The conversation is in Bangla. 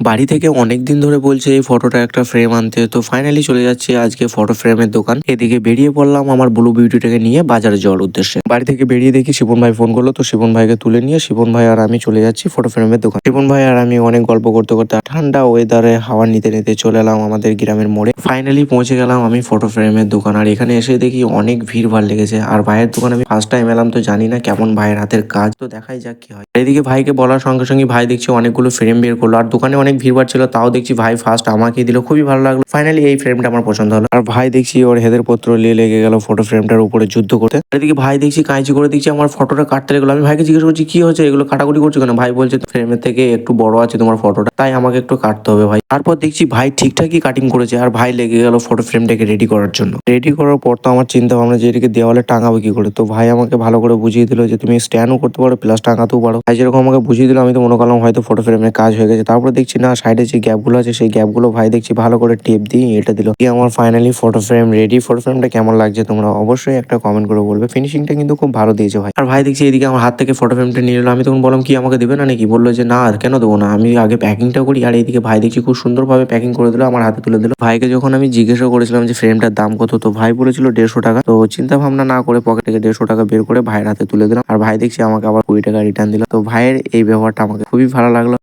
বাড়ি থেকে অনেকদিন ধরে বলছে এই ফটোটা একটা ফ্রেম আনতে, তো ফাইনালি চলে যাচ্ছে আজকে ফটো ফ্রেমের দোকান। এদিকে বেরিয়ে পড়লাম আমার ব্লু বিউটিটাকে নিয়ে বাজারে যাওয়ার উদ্দেশ্যে। বাড়ি থেকে বেরিয়ে দেখি শিপন ভাই ফোন করলো, তো শিপন ভাইকে তুলে নিয়ে শিপন ভাই আর আমি চলে যাচ্ছি ফটো ফ্রেমের দোকান। শিপন ভাই আর আমি অনেক গল্প করতে করতে ঠান্ডা ওয়েদারে হাওয়া নিতে নিতে চলে এলাম আমাদের গ্রামের মোড়ে। ফাইনালি পৌঁছে গেলাম আমি ফটো ফ্রেমের দোকান, আর এখানে এসে দেখি অনেক ভিড় ভাড় লেগেছে। আর ভাইয়ের দোকান আমি ফার্স্ট টাইম এলাম, তো জানি না কেমন ভাইয়ের হাতের কাজ, তো দেখাই যাক কি হয়। এদিকে ভাইকে বলার সঙ্গে সঙ্গে ভাই দেখছি অনেকগুলো ফ্রেম বের করলো, আর দোকানে অনেক ভিড় ছিল, তাও দেখছি ভাই ফার্স্ট আমাকে দিল, খুবই ভালো লাগলো। ফাইনালি এই ফ্রেমটা আমার পছন্দ হলো, আর ভাই দেখছি ওর হেদের পত্র নিয়ে লেগে গেল ফটো ফ্রেমটার উপরে যুদ্ধ করতে। এদিকে ভাই দেখছি কাঁচি করে দেখছি আমার ফটোটা কাটতে লাগলো। আমি ভাইকে জিজ্ঞেস করছি কি হচ্ছে, এগুলো কাটাকুটি করছো কেন? ভাই বলছে ফ্রেমের থেকে একটু বড় আছে তোমার ফটোটা, তাই আমাকে একটু কাটতে হবে ভাই। তারপর দেখছি ভাই ঠিকঠাকই কাটিং করেছে, আর ভাই লেগে গেল ফটো ফ্রেমটাকে রেডি করার জন্য। রেডি করার পর তো আমার চিন্তা ভাবনা যে এটাকে দেওয়ালে টাঙাবো কি করে, তো ভাই আমাকে ভালো করে বুঝিয়ে দিল যে তুমি স্ট্যান্ডও করতে পারো প্লাস টাঙাতেও পারো। ভাই যেরকম আমাকে বুঝিয়ে দিল আমি তো মনে করলাম হয়তো ফটো ফ্রেমের কাজ হয়ে গেছে। তারপর দেখছি না, সাইডে যে গ্যাপগুলো আছে সেই গ্যাপগুলো ভাই দেখছি ভালো করে টেপ দিয়ে এটা দিল। আমার finally photo frame ready. Photo ফ্রেমটা কেমন লাগছে তোমরা অবশ্যই একটা কমেন্ট করে বলবে। ফিনিশিংটা কিন্তু খুব ভালো দিয়েছে ভাই। আর ভাই দেখছি এদিকে আমার হাত থেকে ফটো ফ্রেমটা নিয়ে নিল। আমি তখন বললাম কি আমাকে দেবে না নাকি? বললো যে না আর কেন দেবো না, আমি আগে প্যাকিংটা করি। আর এইদিকে ভাই দেখছি খুব সুন্দরভাবে প্যাকিং করে দিল, আমার হাতে তুলে দিল। ভাইকে যখন আমি জিজ্ঞাসা করেছিলাম যে ফ্রেমটার দাম কত, তো ভাই বলেছিল 150 টাকা। তো চিন্তা ভাবনা না করে পকেট থেকে 150 টাকা বের করে ভাইয়ের হাতে তুলে দিলাম। আর ভাই দেখছি আমাকে আবার 20 টাকা রিটার্ন দিল। তো ভাইয়ের এই ব্যবহারটা আমাকে খুবই ভালো লাগলো।